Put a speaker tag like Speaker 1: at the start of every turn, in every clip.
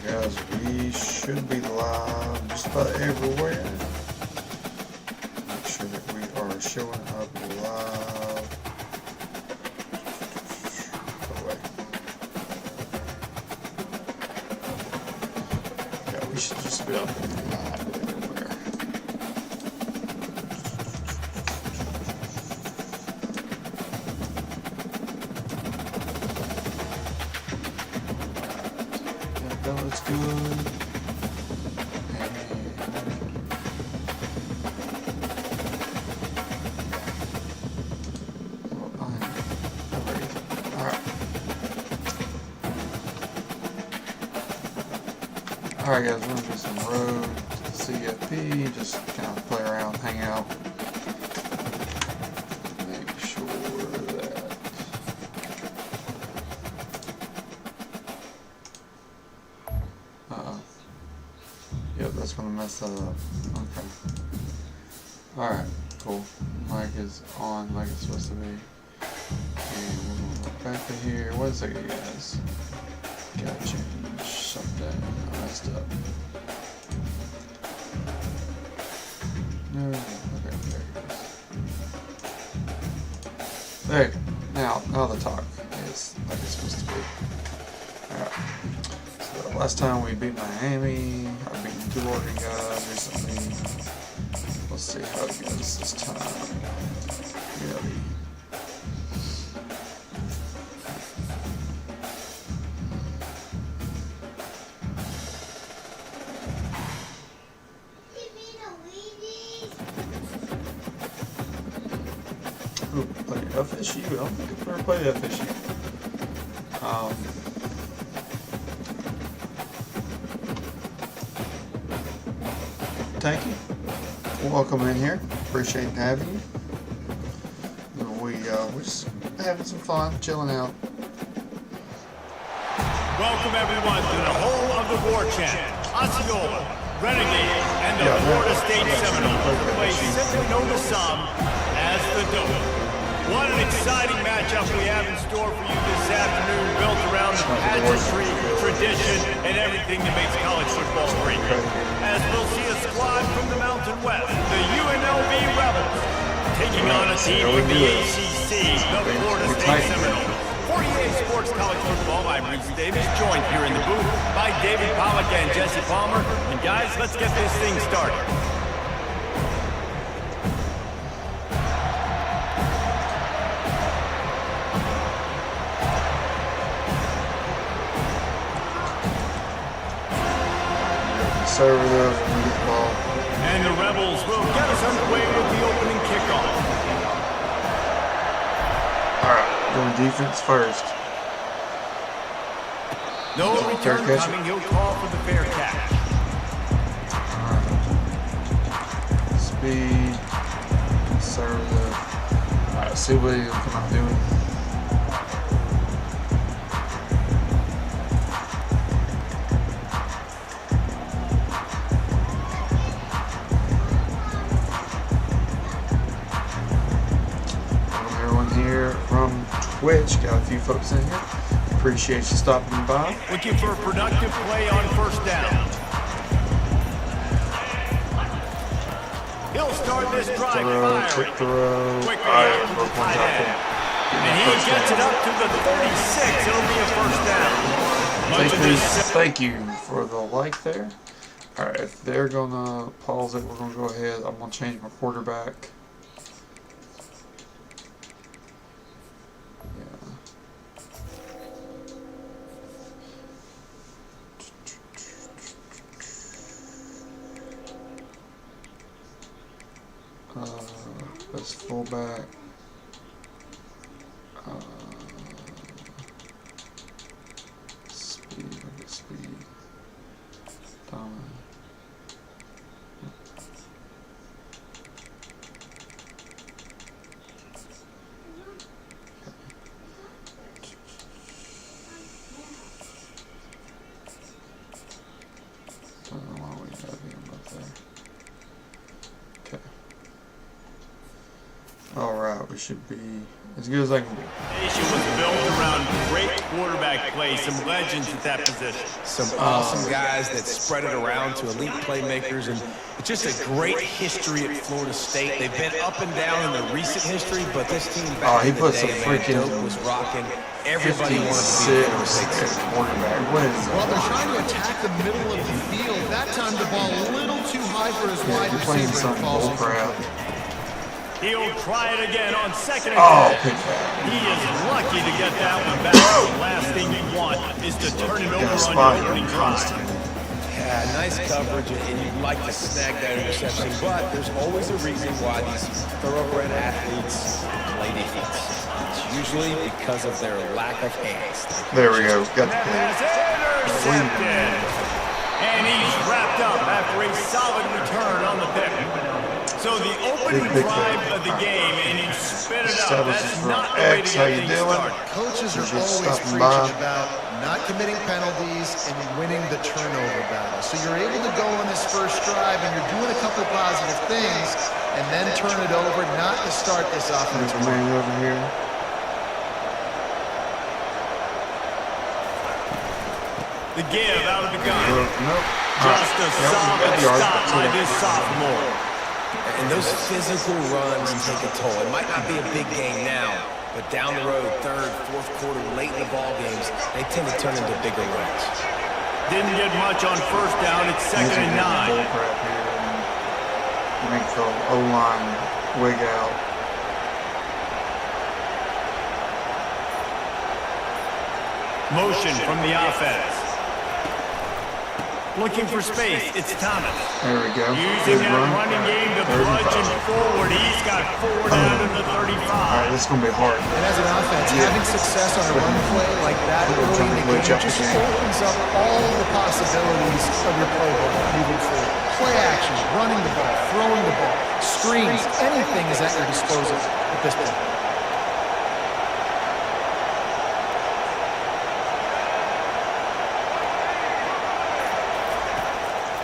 Speaker 1: Guys, we should be live just about everywhere. Make sure that we are showing up live. Oh, wait. Yeah, we should just be up live everywhere. That looks good. Alright guys, we're going to do some road to CFP, just kind of play around, hang out, make sure that yep, that's going to mess that up. Okay. Alright, cool. Mic is on like it's supposed to be. And we're going to look back to here. Wait a second, guys. Gotta change something. I messed up. No, okay, there it goes. There. Now the talk is like it's supposed to be. Alright. So last time we beat Miami. I've beaten two Oregon guys recently. Let's see how it goes this time. Really. Ooh, play FSU. I don't think I've ever played FSU. Thank you. Welcome in here. Appreciate having you. We're just having some fun, chilling out.
Speaker 2: Welcome everyone to the home of the war chant, Osceola, Renegade, and the Florida State Seminoles, a place simply known to some as the Dome. What an exciting matchup we have in store for you this afternoon, built around the pageantry, tradition, and everything that makes college football great. As we'll see a squad from the Mountain West, the UNLV Rebels, taking on a team from the ACC, the Florida State Seminoles. 48 Sports College Football, I'm Reese Davis, joined here in the booth by David Pollack and Jesse Palmer. And guys, let's get this thing started.
Speaker 1: Conservative, ball.
Speaker 2: And the Rebels will get us underway with the opening kickoff.
Speaker 1: Alright, going defense first.
Speaker 2: No return coming, he'll call for the fair catch.
Speaker 1: Alright. Speed, conservative. Alright, see what he's going to come out doing. Twitch, got a few folks in here. Appreciate you stopping by.
Speaker 2: Looking for a productive play on first down. He'll start this drive firing.
Speaker 1: Quick throw.
Speaker 2: Quickly out to the tight end. And he gets it up to the 36. It'll be a first down.
Speaker 1: Thank you for the like there. Alright, if they're gonna pause it, we're gonna go ahead. I'm gonna change my quarterback. That's fullback. Speed, look at speed. Dominant. Don't know why we have him up there. Okay. Alright, we should be as good as I can be.
Speaker 2: Nation was built around great quarterback play, some legends at that position.
Speaker 3: Some awesome guys that spread it around to elite playmakers, and it's just a great history at Florida State. They've been up and down in the recent history, but this team back in the day, man, Doak was rocking. Everybody wanted to be Florida State
Speaker 1: quarterback.
Speaker 4: Well, they're trying to attack the middle of the field. That time the ball a little too high for his wide
Speaker 1: You're playing
Speaker 4: receiver.
Speaker 1: some bull crap.
Speaker 2: He'll try it again on second and
Speaker 1: Oh,
Speaker 2: 10.
Speaker 1: pick that.
Speaker 2: He is lucky to get that one back. The last thing you want is to turn it over
Speaker 1: Got a
Speaker 2: on
Speaker 1: spot
Speaker 2: your
Speaker 1: here.
Speaker 2: opening drive.
Speaker 3: Yeah, nice coverage, and you'd like to snag that interception, but there's always a reason why these thoroughbred athletes play defense. It's usually because of their lack of hands.
Speaker 1: There we go. Got the
Speaker 2: That
Speaker 1: pick.
Speaker 2: is intercepted. And he's wrapped up after a solid return on the pick. So the opening
Speaker 1: Big
Speaker 2: drive
Speaker 1: pick.
Speaker 2: of the game, and he spit it up.
Speaker 1: Establishes
Speaker 2: That's
Speaker 1: from
Speaker 2: not the way to
Speaker 1: X. How
Speaker 2: get
Speaker 1: you
Speaker 2: things
Speaker 1: doing?
Speaker 2: started.
Speaker 4: Coaches are
Speaker 1: Just
Speaker 4: always
Speaker 1: stopping
Speaker 4: preaching
Speaker 1: by.
Speaker 4: about not committing penalties and winning the turnover battle. So you're able to go on this first drive and you're doing a couple positive things and then turn it over, not to start this
Speaker 1: There's
Speaker 4: offensive
Speaker 1: a man over here.
Speaker 2: The give out of the gun.
Speaker 1: Nope.
Speaker 2: Just a solid stop by this sophomore.
Speaker 3: And those physical runs take a toll. It might not be a big game now, but down the road, third, fourth quarter, late in the ball games, they tend to turn into bigger runs.
Speaker 2: Didn't get much on first down. It's second and 9.
Speaker 1: Bull crap here. And make the O-line wig out.
Speaker 2: Motion from the offense. Looking for space. It's Thomas.
Speaker 1: There we go.
Speaker 2: Using
Speaker 1: Good
Speaker 2: that
Speaker 1: run.
Speaker 2: running game to
Speaker 1: 35.
Speaker 2: bludge him forward. He's got 4 down to the 35.
Speaker 1: Alright, this is going to be hard.
Speaker 4: And as an offense, having success on a run play like that early in the game just opens up all the possibilities of your playbook moving forward. Play actions, running the ball, throwing the ball, screens, anything is at your disposal at this point.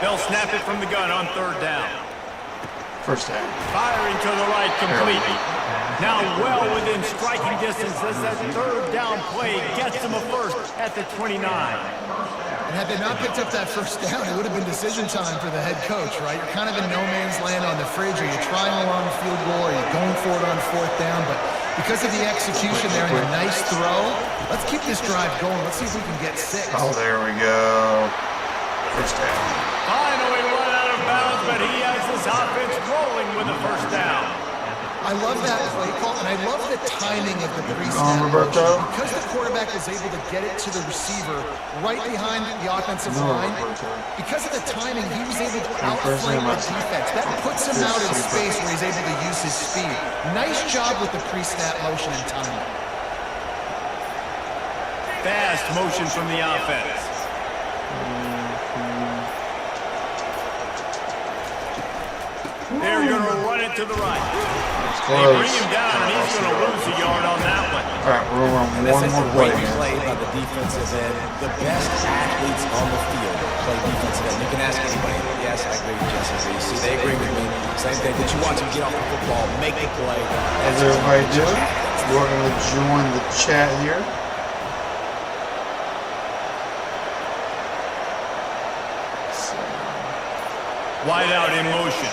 Speaker 2: They'll snap it from the gun on third down.
Speaker 1: First down.
Speaker 2: Firing to the right, complete. Now well within striking distance as that third down play gets them a first at the 29.
Speaker 4: And had they not picked up that first down, it would have been decision time for the head coach, right? You're kind of in no man's land on the fridge. Are you trying a long field goal? Are you going for it on fourth down? But because of the execution there and the nice throw, let's keep this drive going. Let's see if we can get 6.
Speaker 1: Oh, there we go. First down.
Speaker 2: Finally run out of bounds, but he has his offense rolling with a first down.
Speaker 4: I love that play call, and I love the timing of the pre-snap
Speaker 1: On, Roberto.
Speaker 4: motion. Because the quarterback was able to get it to the receiver right behind the offensive line.
Speaker 1: Roberto.
Speaker 4: Because of the timing, he was able to
Speaker 1: first
Speaker 4: outflank
Speaker 1: name
Speaker 4: the
Speaker 1: I-
Speaker 4: defense. That puts him out in space where he's able to use his speed. Nice job with the pre-snap motion and timing.
Speaker 2: Fast motion from the offense. They're going to run it to the right.
Speaker 1: It's
Speaker 2: They
Speaker 1: close.
Speaker 2: bring him down, and he's going to lose a yard on that one.
Speaker 1: Alright, we're on
Speaker 3: And that's
Speaker 1: one
Speaker 3: a
Speaker 1: more play
Speaker 3: great
Speaker 1: here.
Speaker 3: play by the defensive end. The best athletes on the field play defensive end. You can ask anybody. Yes, I agree with Jesse. You see, they agree with me. Same thing. Did you watch him get off the football, make the play?
Speaker 1: How's everybody doing? We're going to join the chat here.
Speaker 2: Wide out in motion.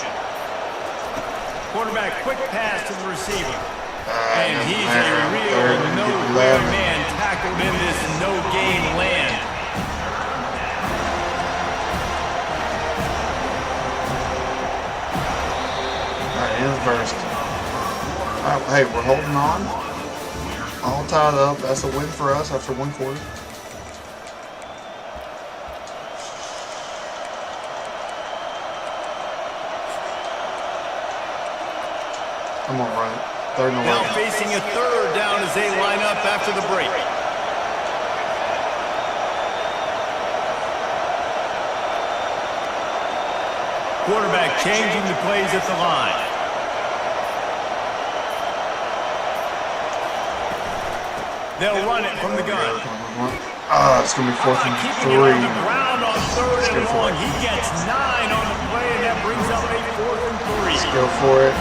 Speaker 2: Quarterback quick pass to the receiver. And he's a real no-where man tackled in this no-game land.
Speaker 1: Alright, in the first. Alright, hey, we're holding on. All tied up. That's a win for us after one quarter. I'm gonna run it. Third and
Speaker 2: Now
Speaker 1: 11.
Speaker 2: facing a third down as they line up after the break. Quarterback changing the plays at the line. They'll run it from the gun.
Speaker 1: It's gonna be fourth and
Speaker 2: Keeping it on
Speaker 1: 3.
Speaker 2: the ground on third
Speaker 1: Let's go
Speaker 2: and
Speaker 1: for
Speaker 2: long.
Speaker 1: it.
Speaker 2: He gets 9 on the play, and that brings up a 4th and 3.
Speaker 1: Go for it.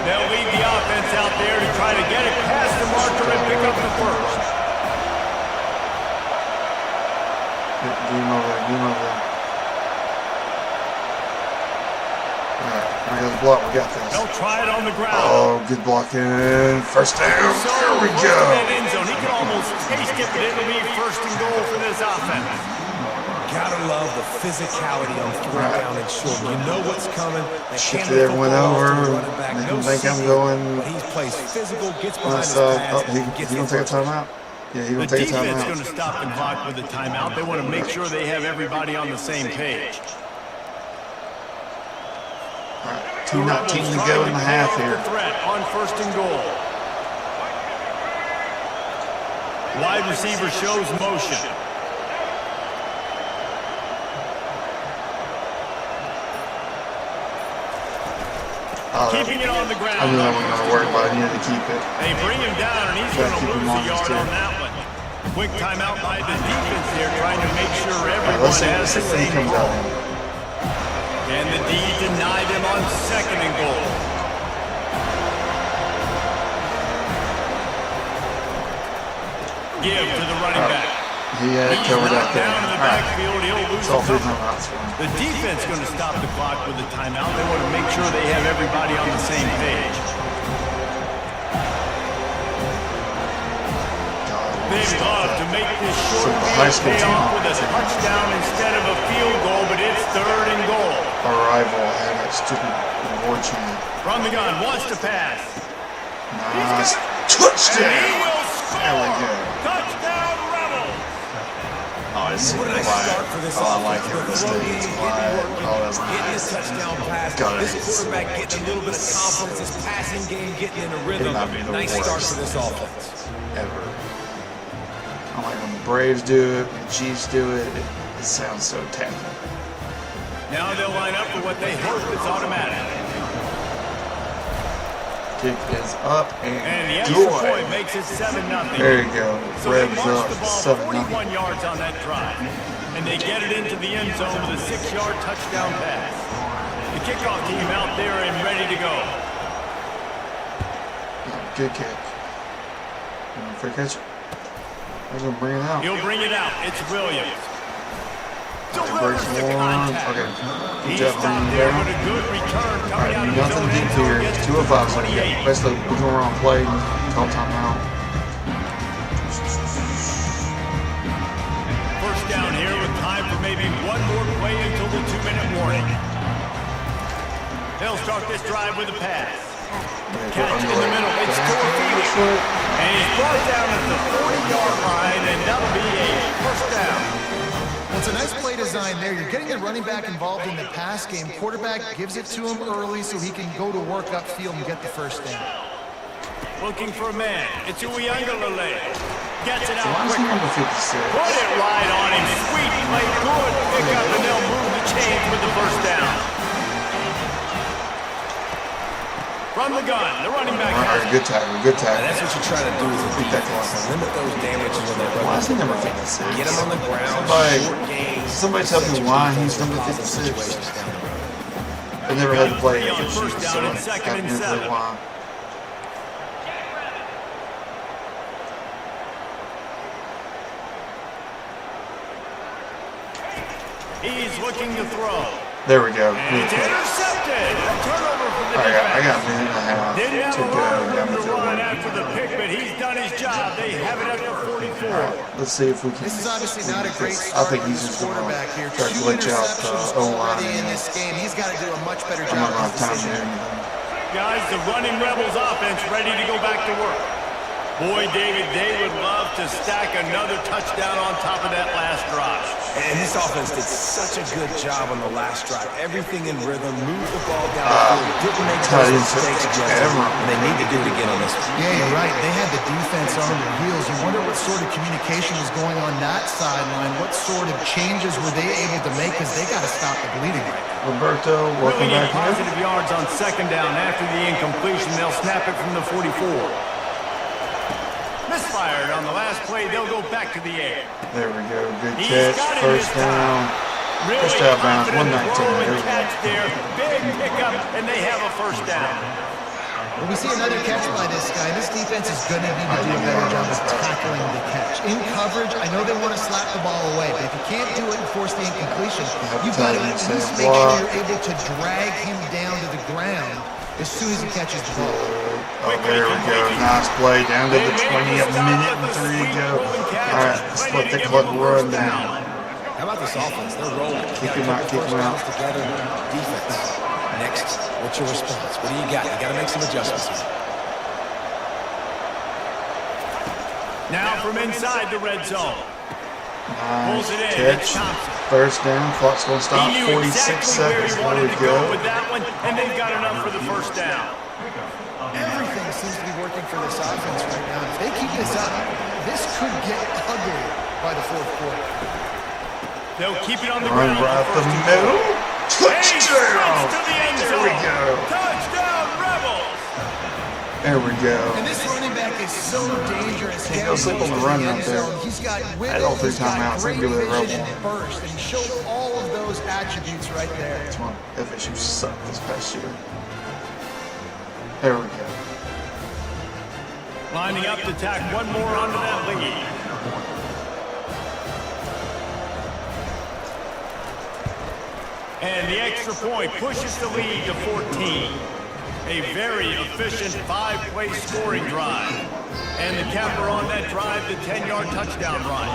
Speaker 2: They'll lead the offense out there to try to get it past the marker and pick up the
Speaker 1: him over there. Get him over there. Alright, I got the block. We got this.
Speaker 2: They'll try it on the ground.
Speaker 1: Oh, good blocking. First down.
Speaker 2: So
Speaker 1: There we
Speaker 2: close
Speaker 1: go.
Speaker 2: to that end zone. He can almost taste it, but it'll be first and goal for this offense.
Speaker 3: Gotta love the physicality on third down and short. You know what's coming. They can't
Speaker 1: Shifted everyone over. Make him think I'm going.
Speaker 3: But he plays physical, gets
Speaker 1: On
Speaker 3: behind
Speaker 1: the
Speaker 3: his
Speaker 1: side.
Speaker 3: pass,
Speaker 1: Oh,
Speaker 3: gets
Speaker 1: he gonna take a timeout? Yeah, he gonna
Speaker 2: The
Speaker 1: take a
Speaker 2: defense is going
Speaker 1: timeout.
Speaker 2: to stop the clock with a timeout. They want to make sure they have everybody on the same page.
Speaker 1: Alright, 2:19 to go in the half here.
Speaker 2: Threat on first and goal. Wide receiver shows motion. Keeping it on the ground.
Speaker 1: I knew I wasn't going to worry about it. I needed to keep it.
Speaker 2: They bring him down, and he's
Speaker 1: Gotta
Speaker 2: going to
Speaker 1: keep him
Speaker 2: lose a
Speaker 1: honest,
Speaker 2: yard
Speaker 1: too.
Speaker 2: on that one. Quick timeout by the defense here, trying to make sure everyone
Speaker 1: Let's see
Speaker 2: has the
Speaker 1: what he
Speaker 2: same
Speaker 1: comes
Speaker 2: ball.
Speaker 1: out in.
Speaker 2: And the D denied him on second and goal. Give to the running back.
Speaker 1: He had it
Speaker 2: He's
Speaker 1: covered out
Speaker 2: knocked
Speaker 1: there.
Speaker 2: down in the
Speaker 1: Alright,
Speaker 2: backfield. He'll lose
Speaker 1: it's all
Speaker 2: the
Speaker 1: three
Speaker 2: cover.
Speaker 1: timeouts for him.
Speaker 2: The defense going to stop the clock with a timeout. They want to make sure they have everybody on the same page. They'd love to make this short
Speaker 1: So the high
Speaker 2: field
Speaker 1: school
Speaker 2: pay
Speaker 1: team
Speaker 2: off with a
Speaker 1: is in
Speaker 2: touchdown instead of a field goal, but it's third and goal.
Speaker 1: Our rival had that stupid award chant.
Speaker 2: From the gun, wants to pass.
Speaker 1: Nice.
Speaker 2: And he
Speaker 1: Touchdown!
Speaker 2: will score.
Speaker 1: There we go.
Speaker 2: Touchdown, Rebels.
Speaker 1: Oh, it's
Speaker 3: What a nice
Speaker 1: quiet.
Speaker 3: start for this
Speaker 1: Oh, I
Speaker 3: offense.
Speaker 1: like it. This
Speaker 3: The
Speaker 1: thing
Speaker 3: throw
Speaker 1: is
Speaker 3: game,
Speaker 1: quiet.
Speaker 3: getting
Speaker 1: Oh, that's
Speaker 3: getting his
Speaker 1: nice.
Speaker 3: touchdown pass.
Speaker 1: God,
Speaker 3: This
Speaker 1: it's
Speaker 3: quarterback getting a little bit of confidence. His passing game getting in a rhythm.
Speaker 1: Could not be the
Speaker 3: Nice start
Speaker 1: worst
Speaker 3: for this offense.
Speaker 1: ever. I like when the Braves do it, when the Chiefs do it. It sounds so tacky.
Speaker 2: Now they'll line up for what they hope is automatic.
Speaker 1: Kick is up
Speaker 2: And the
Speaker 1: and
Speaker 2: extra point
Speaker 1: good.
Speaker 2: makes it 7-0.
Speaker 1: There you go.
Speaker 2: So they
Speaker 1: Revs
Speaker 2: march
Speaker 1: up.
Speaker 2: the ball
Speaker 1: 7-0.
Speaker 2: 41 yards on that drive. And they get it into the end zone with a 6-yard touchdown pass. The kickoff team out there and ready to go.
Speaker 1: Good kick. Free catch. We're going to bring it out.
Speaker 2: He'll bring it out. It's Williams.
Speaker 1: Breaks
Speaker 2: Delivers the
Speaker 1: one.
Speaker 2: contact.
Speaker 1: Okay.
Speaker 2: He
Speaker 1: Good job
Speaker 2: stopped
Speaker 1: bringing it
Speaker 2: there
Speaker 1: down.
Speaker 2: with a good return coming
Speaker 1: Alright,
Speaker 2: out of his
Speaker 1: nothing
Speaker 2: own
Speaker 1: deep
Speaker 2: end zone.
Speaker 1: here.
Speaker 2: Gets
Speaker 1: It's
Speaker 2: to
Speaker 1: 2 of 5. So
Speaker 2: 28.
Speaker 1: rest of we're going around play. Call timeout.
Speaker 2: First down here with time for maybe one more play until the 2-minute warning. They'll start this drive with a pass. Catch in the middle. It's Torfield. And he's brought down at the 40-yard line, and that'll be a first down.
Speaker 4: Well, it's a nice play design there. You're getting the running back involved in the pass game. Quarterback gives it to him early so he can go to work upfield and get the first down.
Speaker 2: Looking for a man. It's Uyangalele. Gets it
Speaker 1: Why
Speaker 2: out
Speaker 1: is he
Speaker 2: quick.
Speaker 1: number 56?
Speaker 2: Put it right on him. Sweet play. Good pickup, and they'll move the chains with the first down. From the gun, the running back has
Speaker 1: Alright, good tackle. Good
Speaker 3: And
Speaker 1: tackle.
Speaker 3: that's what you're trying to do as a
Speaker 1: Beat that
Speaker 3: defense.
Speaker 1: clock.
Speaker 3: Limit those damages when they
Speaker 1: Why is he
Speaker 3: run.
Speaker 1: number 56?
Speaker 3: Get him on the ground.
Speaker 1: Somebody,
Speaker 3: Short gains.
Speaker 1: somebody tell me why he's number 56. I never had to play
Speaker 2: Got three on
Speaker 1: against
Speaker 2: first
Speaker 1: you,
Speaker 2: down
Speaker 1: so
Speaker 2: and second
Speaker 1: I
Speaker 2: and
Speaker 1: never
Speaker 2: seven.
Speaker 1: know why.
Speaker 2: He's looking to throw.
Speaker 1: There we go.
Speaker 2: And it's intercepted. A turnover for the
Speaker 1: I got
Speaker 2: defense.
Speaker 1: a minute and a half
Speaker 2: Didn't have
Speaker 1: to
Speaker 2: a
Speaker 1: go
Speaker 2: lot of
Speaker 1: down
Speaker 2: room
Speaker 1: the
Speaker 2: to run
Speaker 1: field.
Speaker 2: after the pick, but he's done his job. They have it at the 44.
Speaker 1: Let's see if we can.
Speaker 4: This is obviously not a great
Speaker 1: I
Speaker 4: start
Speaker 1: think
Speaker 4: for
Speaker 1: he's
Speaker 4: this
Speaker 1: just going
Speaker 4: quarterback here.
Speaker 1: to try to
Speaker 4: 2
Speaker 1: glitch out
Speaker 4: interceptions
Speaker 1: O-line.
Speaker 4: already in this game. He's got to do a much better
Speaker 1: I'm
Speaker 4: job
Speaker 1: not going to
Speaker 4: with
Speaker 1: have
Speaker 4: his
Speaker 1: time to do
Speaker 4: decision.
Speaker 1: anything.
Speaker 2: Guys, the running Rebels offense ready to go back to work. Boy, David, they would love to stack another touchdown on top of that last drive.
Speaker 3: And this offense did such a good job on the last drive. Everything in rhythm, moved the ball down the field, didn't make
Speaker 1: tight
Speaker 3: those
Speaker 1: ends
Speaker 3: mistakes against them,
Speaker 1: ever.
Speaker 3: and they need to do it again on this one.
Speaker 4: Yeah, you're right. They had the defense on their heels. You wonder what sort of communication was going on that sideline. What sort of changes were they able to make because they got to stop the bleeding right now.
Speaker 1: Roberto, welcome
Speaker 2: Really need
Speaker 1: back here.
Speaker 2: positive yards on second down after the incompletion. They'll snap it from the 44. Misfired on the last play. They'll go back to the air.
Speaker 1: There we go. Good
Speaker 2: He's
Speaker 1: catch.
Speaker 2: got it
Speaker 1: First
Speaker 2: this time.
Speaker 1: down.
Speaker 2: Really
Speaker 1: First out of bounds.
Speaker 2: confident
Speaker 1: 119.
Speaker 2: throw and
Speaker 1: There we go.
Speaker 2: catch there. Big pickup, and they have a first down.
Speaker 4: When we see another catch by this guy, this defense is going to need to do a better job of tackling the catch. In coverage, I know they want to slap the ball away, but if you can't do it and force the incompletion, you've got to at least make sure you're able to drag him down to the ground as soon as he catches the ball.
Speaker 1: Oh, there we go. Nice play. Down to the 20th minute and 3 to go. All right, let's let the clock run down.
Speaker 3: How about this offense? They're rolling.
Speaker 1: Kick him out, kick him out.
Speaker 3: Together, defense. Next, what's your response? What do you got? You got to make some adjustments here.
Speaker 2: Now from inside the red zone.
Speaker 1: Nice catch. First down. Clock's going to stop. 46 seconds. There we go.
Speaker 2: With that one, and they've got enough for the first down.
Speaker 4: Everything seems to be working for this offense right now. If they keep this up, this could get ugly by the fourth quarter.
Speaker 2: They'll keep it on the
Speaker 1: Run
Speaker 2: ground.
Speaker 1: right up the middle. Touchdown! There we go.
Speaker 2: Touchdown, Rebels!
Speaker 1: There we go.
Speaker 4: And this running back is so dangerous.
Speaker 1: Can't go sleep on the run right there.
Speaker 4: He's got
Speaker 1: Had all 3 timeouts.
Speaker 4: great
Speaker 1: Give it a
Speaker 4: vision
Speaker 1: rebel.
Speaker 4: and burst, and he showed all of those attributes right there.
Speaker 1: That's one. FSU sucked this past year. There we go.
Speaker 2: Lining up to tack one more onto that lead. And the extra point pushes the lead to 14. A very efficient 5-play scoring drive. And the capper on that drive, the 10-yard touchdown run.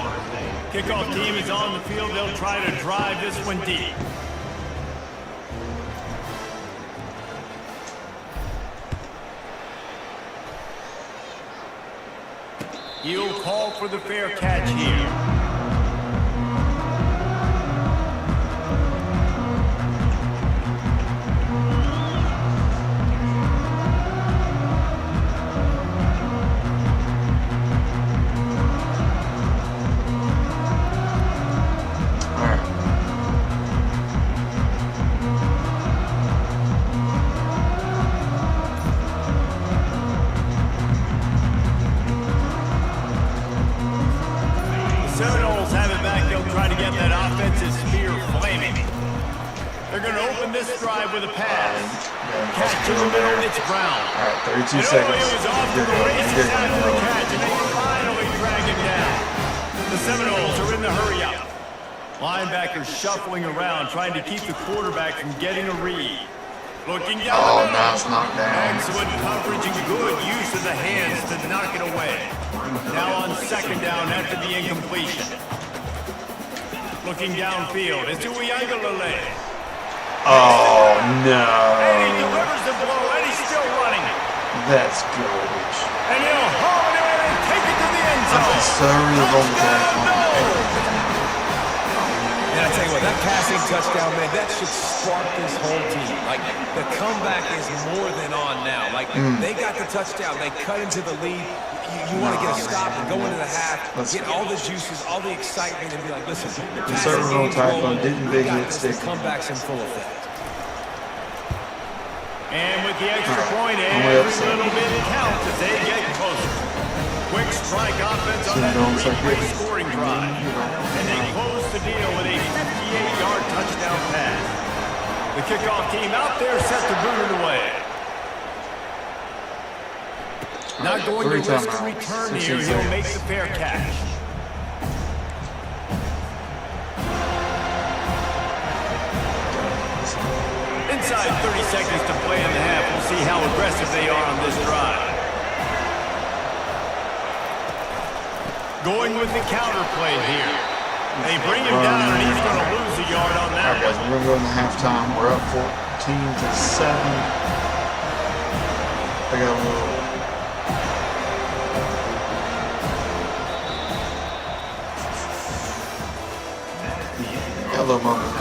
Speaker 2: Kickoff team is on the field. They'll try to drive this one deep. He'll call for the fair catch here. Seminoles have it back. They'll try to get that offensive spear flaming. They're going to open this drive with a pass. Catch in the middle, it's Brown.
Speaker 1: All right, 32
Speaker 2: And
Speaker 1: seconds.
Speaker 2: it was off to the races after the catch, and they finally drag him down. The Seminoles are in the hurry up. Linebackers shuffling around, trying to keep the quarterback from getting a read. Looking down the middle.
Speaker 1: Nice knockdown.
Speaker 2: Excellent coverage and good use of the hands to knock it away. Now on second down after the incompletion. Looking downfield, it's Uiagalelei.
Speaker 1: Oh,
Speaker 2: And he
Speaker 1: no.
Speaker 2: delivers the blow, and he's still running.
Speaker 1: That's garbage.
Speaker 2: And he'll haul it in and take it to the end zone.
Speaker 1: That's so really wrong with that.
Speaker 3: And I tell you what, that passing touchdown, man, that should spark this whole team. Like, the comeback is more than on now. Like, they got the touchdown. They cut into the lead. You want to get a stop and go into the half, get all the juices, all the excitement, and be like, listen, the passing game's rolling. We got this comeback's in full effect.
Speaker 2: And with the extra point, every little bit counts as they get closer. Quick strike offense on that 3-play scoring drive. And they close the deal with a 58-yard touchdown pass. The kickoff team out there set to boot it away. Not going to risk a return here. He'll make the fair catch. Inside 30 seconds to play in the half. We'll see how aggressive they are on this drive. Going with the counter play here. They bring him down, and he's going to lose a yard on that.
Speaker 1: All right, guys, we're going to go into halftime. We're up 14-7. I got a little. Got a little moment.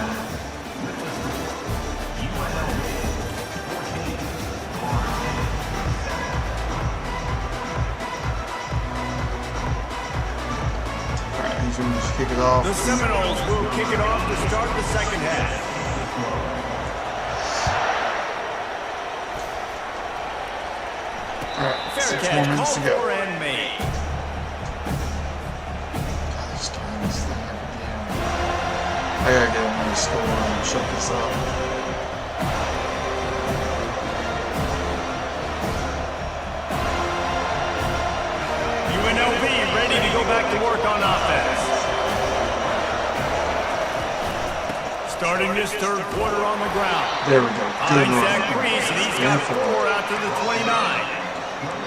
Speaker 1: He's going to just kick it off.
Speaker 2: The Seminoles will kick it off to start the second half.
Speaker 1: All right,
Speaker 2: Fair
Speaker 1: 6 more
Speaker 2: catch,
Speaker 1: minutes to
Speaker 2: called
Speaker 1: go.
Speaker 2: for and made.
Speaker 1: God, this time this thing again. I gotta get another score and shut this up.
Speaker 2: they'll be ready to go back to work on offense. Starting this third quarter on the ground.
Speaker 1: There we go. Good run.
Speaker 2: Zach Priest, and he's got 4 out to the 29.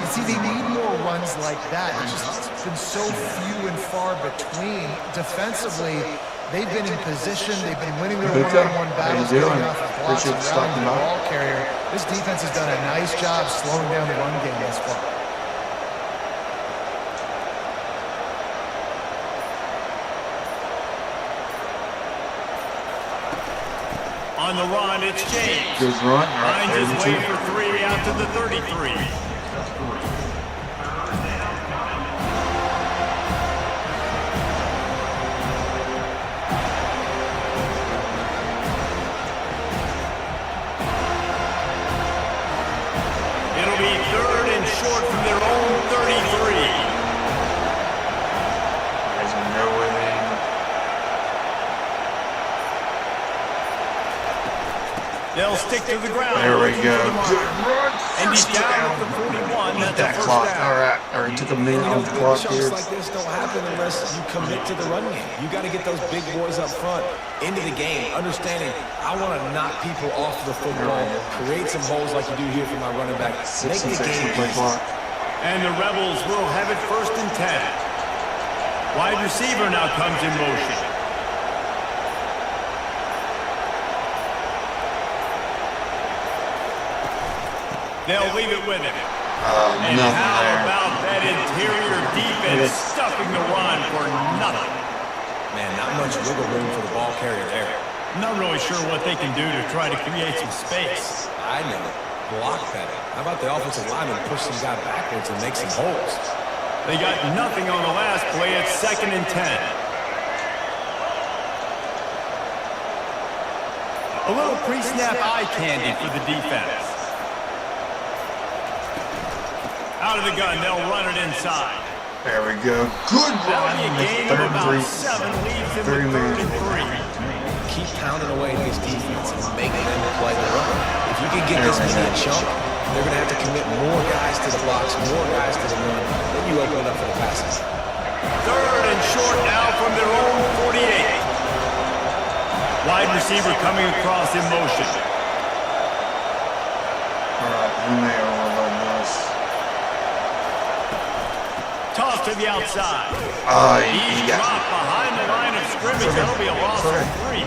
Speaker 4: You see, they need more runs like that. It's been so few and far between. Defensively, they've been in position. They've been winning their one-on-one battles. Getting off of blocks and routing the ball carrier. This defense has done a nice job slowing down the run game thus far.
Speaker 2: On the run, it's James.
Speaker 1: Good run.
Speaker 2: Finds his way for 3 out to the 33. It'll be 3rd and short from their own 33.
Speaker 1: There's no way they...
Speaker 2: They'll stick to the ground.
Speaker 1: There we go.
Speaker 2: Good run. And he's down at the 41. That's
Speaker 1: that
Speaker 2: a first
Speaker 1: clock.
Speaker 2: down.
Speaker 1: All right. All right. Took a minute on the clock here.
Speaker 3: Chunks like this don't happen unless you commit to the run game. You got to get those big boys up front into the game, understanding I want to knock people off the football, create some holes like you do here for my running back. Make the game
Speaker 1: play clock.
Speaker 2: And the Rebels will have it 1st and 10. Wide receiver now comes in motion. They'll leave it with him. And how about that interior defense stuffing the run for nothing?
Speaker 3: Man, not much wiggle room for the ball carrier there.
Speaker 2: Not really sure what they can do to try to create some space.
Speaker 3: I know. Block better. How about the offensive lineman push some guy backwards and make some holes?
Speaker 2: They got nothing on the last play. It's 2nd and 10. A little pre-snap eye candy for the defense. Out of the gun, they'll run it inside.
Speaker 1: There we go. Good
Speaker 2: That'll
Speaker 1: run.
Speaker 2: be a gain of about 7, leaves him with 3rd and 3.
Speaker 3: Keep pounding away at this defense and make them play the run. If you can get this many a chunk, they're going to have to commit more guys to the blocks, more guys to the run. Then you open it up for the passes.
Speaker 2: 3rd and short now from their own 48. Wide receiver coming across in motion.
Speaker 1: All right. He may overload this.
Speaker 2: Toss to the outside.
Speaker 1: He's
Speaker 2: dropped behind the line of scrimmage. That'll be a loss of 3.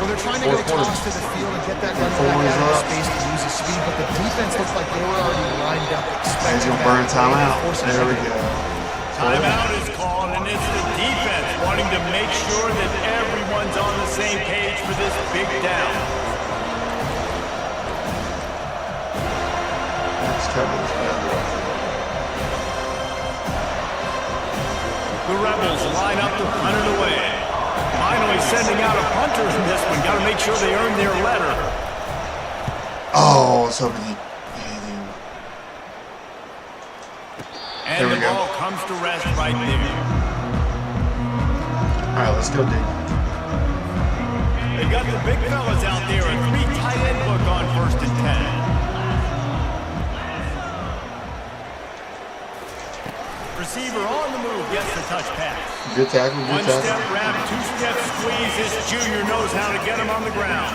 Speaker 4: Well, they're trying to get a toss to the field and get that running back out of space to use his speed, but the defense looks like they were already lined up expecting
Speaker 1: He's going to burn timeout. There we go.
Speaker 2: Timeout is called, and it's the defense wanting to make sure that everyone's on the same page for this big down.
Speaker 1: Let's cover this bad boy.
Speaker 2: The Rebels line up to punt it away. Finally sending out a punter in this one. Got to make sure they earn their letter.
Speaker 1: Oh, I was hoping he hit him.
Speaker 2: And the ball comes to rest right there.
Speaker 1: All right, let's go, Dick.
Speaker 2: They've got the big fellas out there. A 3 tight end look on 1st and 10. Receiver on the move, gets the touch pass.
Speaker 1: Good tackle, good tackle.
Speaker 2: 1-step wrap, 2-step squeeze. This junior knows how to get him on the ground.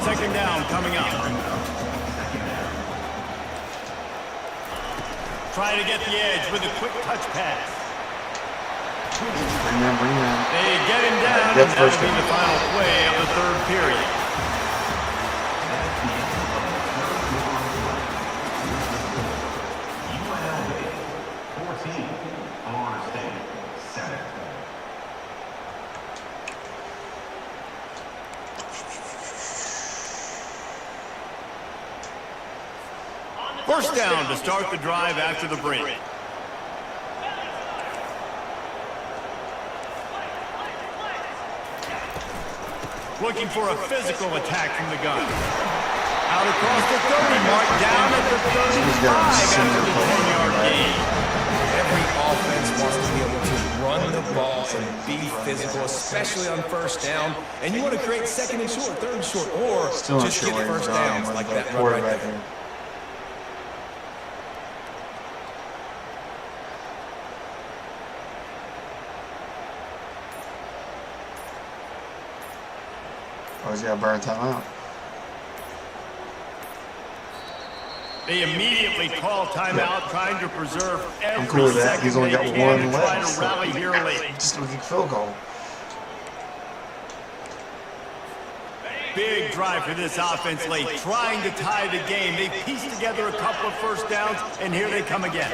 Speaker 2: 2nd down coming up. Try to get the edge with a quick touch pass.
Speaker 1: Bring him.
Speaker 2: They get him down, and that'll be the final play of the 3rd period. First down to start the drive after the break. Looking for a physical attack from the gun. Out across the 30 mark, down at the 35 after the 10-yard gain.
Speaker 3: Every offense wants to be able to run the ball and be physical, especially on 1st down. And you want to create 2nd and short, 3rd and short, or
Speaker 1: Still
Speaker 3: just get 1st downs like that run right there.
Speaker 1: Oh, he's got to burn timeout.
Speaker 2: They immediately call timeout, trying to preserve every
Speaker 1: I'm cool with that.
Speaker 2: second
Speaker 1: He's only
Speaker 2: they
Speaker 1: got
Speaker 2: can
Speaker 1: one
Speaker 2: to try
Speaker 1: left.
Speaker 2: to rally here late.
Speaker 1: Just a kick field goal.
Speaker 2: Big drive for this offense late, trying to tie the game. They pieced together a couple of first downs, and here they come again.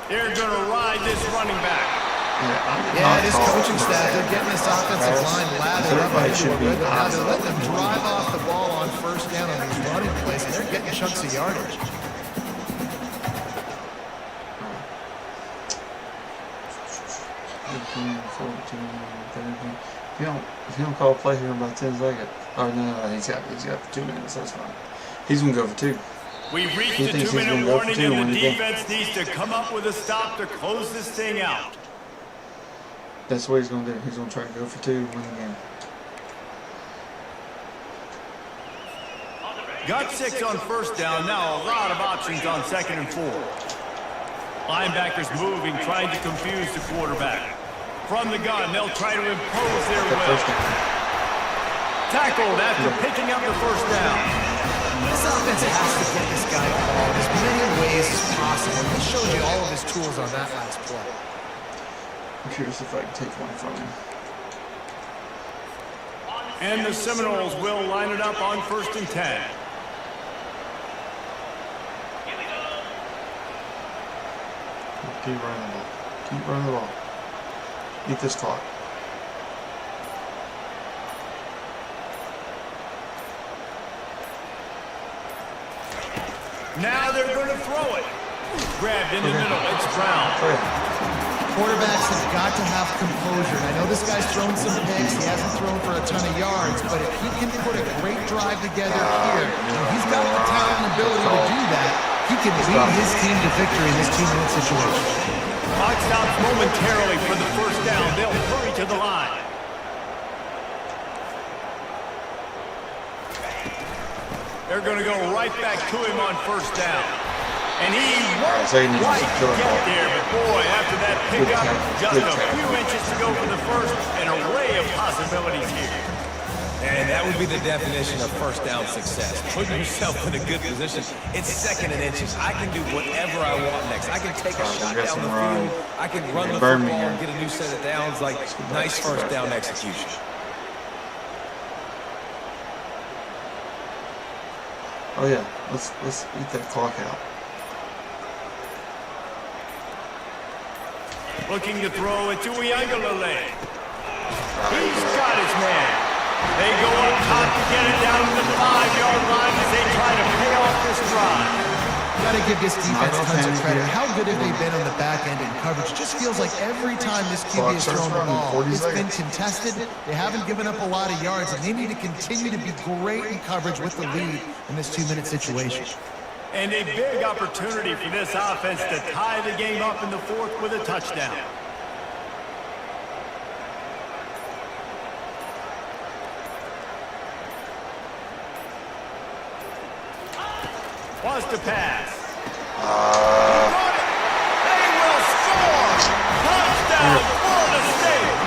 Speaker 2: They're going to ride this running back.
Speaker 4: Yeah, this coaching staff, they're getting this offensive line lathered up into a rhythm. Now they're letting them drive off the ball on first down on these running plays, and they're getting chunks of yardage.
Speaker 1: 14, 13. If you don't call a play here in about 10 seconds. Oh no, he's got 2 minutes. That's fine. He's gonna go for 2.
Speaker 2: We've reached
Speaker 1: He
Speaker 2: the
Speaker 1: thinks he's
Speaker 2: 2-minute
Speaker 1: gonna go for
Speaker 2: warning,
Speaker 1: 2 when
Speaker 2: and the
Speaker 1: he
Speaker 2: defense needs to come up with a stop to close this thing out.
Speaker 1: That's what he's gonna do. He's gonna try to go for 2 and win the game.
Speaker 2: Got 6 on first down. Now a lot of options on 2nd and 4. Linebackers moving, trying to confuse the quarterback. From the gun, they'll try to impose their will. Tackled after picking up the first down.
Speaker 4: This offense has to get this guy called as many ways as possible. He showed you all of his tools on that last play.
Speaker 1: I'm curious if I can take one from him.
Speaker 2: And the Seminoles will line it up on 1st and 10.
Speaker 1: Keep running the ball. Keep running the ball. Eat this clock.
Speaker 2: Now they're going to throw it. Grabbed in the middle. It's Brown.
Speaker 4: Quarterbacks have got to have composure. And I know this guy's thrown some picks. He hasn't thrown for a ton of yards. But if he can put a great drive together here, and he's got the talent and ability to do that, he can lead his team to victory in this 2-minute situation.
Speaker 2: Clock stops momentarily for the first down. They'll hurry to the line. They're going to go right back to him on first down. And he won't quite get there. But boy, after that pickup, just a few inches to go for the first. An array of possibilities here.
Speaker 3: And that would be the definition of first down success. Putting yourself in a good position. It's 2nd and inches. I can do whatever I want next. I can take a shot down the field. I can run the football and get a new set of downs. Like, nice first down execution.
Speaker 1: Oh yeah, let's eat that clock out.
Speaker 2: Looking to throw it to Uiagalelei. He's got his man. They go up top to get it down to the 5-yard line as they try to pay off this drive.
Speaker 4: Got to give this defense tons of credit. How good have they been on the back end in coverage? It just feels like every time this QB has thrown the ball, it's been contested. They haven't given up a lot of yards, and they need to continue to be great in coverage with the lead in this 2-minute situation.
Speaker 2: And a big opportunity for this offense to tie the game up in the 4th with a touchdown. Wants to pass. They will score! Touchdown, Florida State!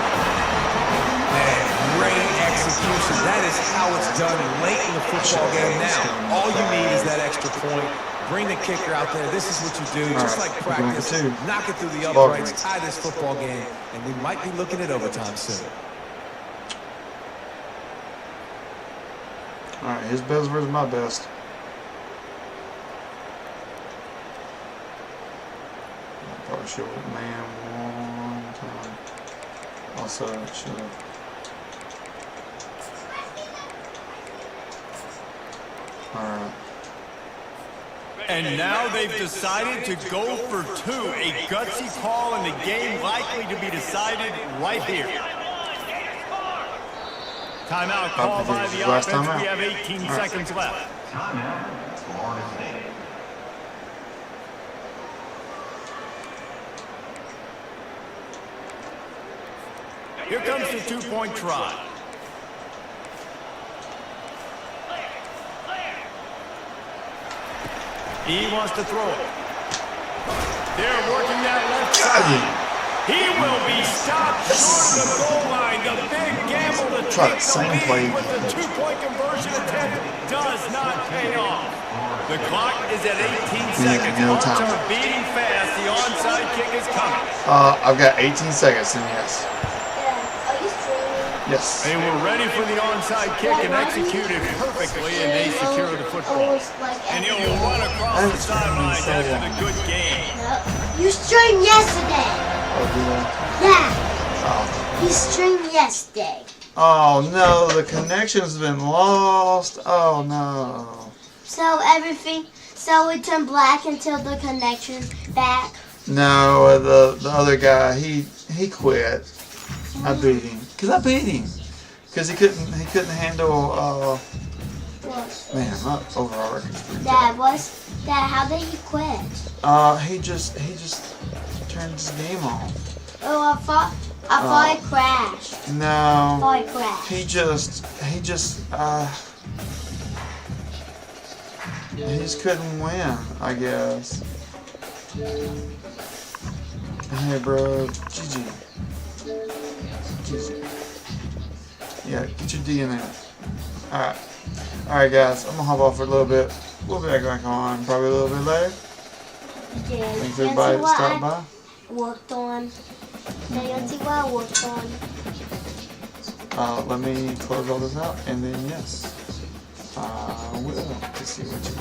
Speaker 3: Man, great execution. That is how it's done late in the football game now. All you need is that extra point. Bring the kicker out there. This is what you do. Just like practice. Knock it through the uprights. Tie this football game. And we might be looking at overtime soon.
Speaker 1: All right, his best versus my best. Probably should have man one time. Also, should have. Alright.
Speaker 2: And now they've decided to go for 2. A gutsy call, and the game likely to be decided right here. Timeout called by the offense. We have 18 seconds left. Here comes the 2-point try. He wants to throw it. They're working that left side. He will be stopped short of the goal line. The big gamble to
Speaker 1: Try
Speaker 2: take
Speaker 1: the
Speaker 2: the
Speaker 1: same
Speaker 2: lead
Speaker 1: play.
Speaker 2: with the two-point conversion attempt does not pay off. The clock is at 18 seconds.
Speaker 1: no
Speaker 2: Hearts
Speaker 1: time.
Speaker 2: are beating fast. The onside kick is coming.
Speaker 1: I've got 18 seconds, and yes.
Speaker 5: Are you streaming?
Speaker 1: Yes.
Speaker 2: They were ready for the onside kick and executed perfectly, and they secure the football.
Speaker 5: Always like
Speaker 2: And he'll
Speaker 5: every
Speaker 2: run
Speaker 5: day.
Speaker 2: across the sidelines after the good game.
Speaker 5: No. You streamed yesterday.
Speaker 1: Oh, do that.
Speaker 5: Yeah.
Speaker 1: Oh.
Speaker 5: You streamed yesterday.
Speaker 1: Oh no, the connection's been lost. Oh no.
Speaker 5: So it turned black until the connection's back.
Speaker 1: No, the other guy, he quit. I beat him. Cause he couldn't handle
Speaker 5: What?
Speaker 1: man, my overall record's pretty
Speaker 5: Dad,
Speaker 1: bad.
Speaker 5: how did he quit?
Speaker 1: He just turned his game off.
Speaker 5: Oh, I thought it crashed. I
Speaker 1: No.
Speaker 5: thought it crashed.
Speaker 1: He just couldn't win, I guess. Hey bro, GG. Yeah, get your D in there. Alright guys, I'm gonna hop off for a little bit. We'll be back on probably a little bit later.
Speaker 5: Yeah,
Speaker 1: Thanks
Speaker 5: you
Speaker 1: everybody
Speaker 5: see
Speaker 1: that
Speaker 5: what
Speaker 1: stopped
Speaker 5: I
Speaker 1: by.
Speaker 5: worked on. Yeah, you see what I worked on.
Speaker 1: Let me close all this out and then yes, I will to see what you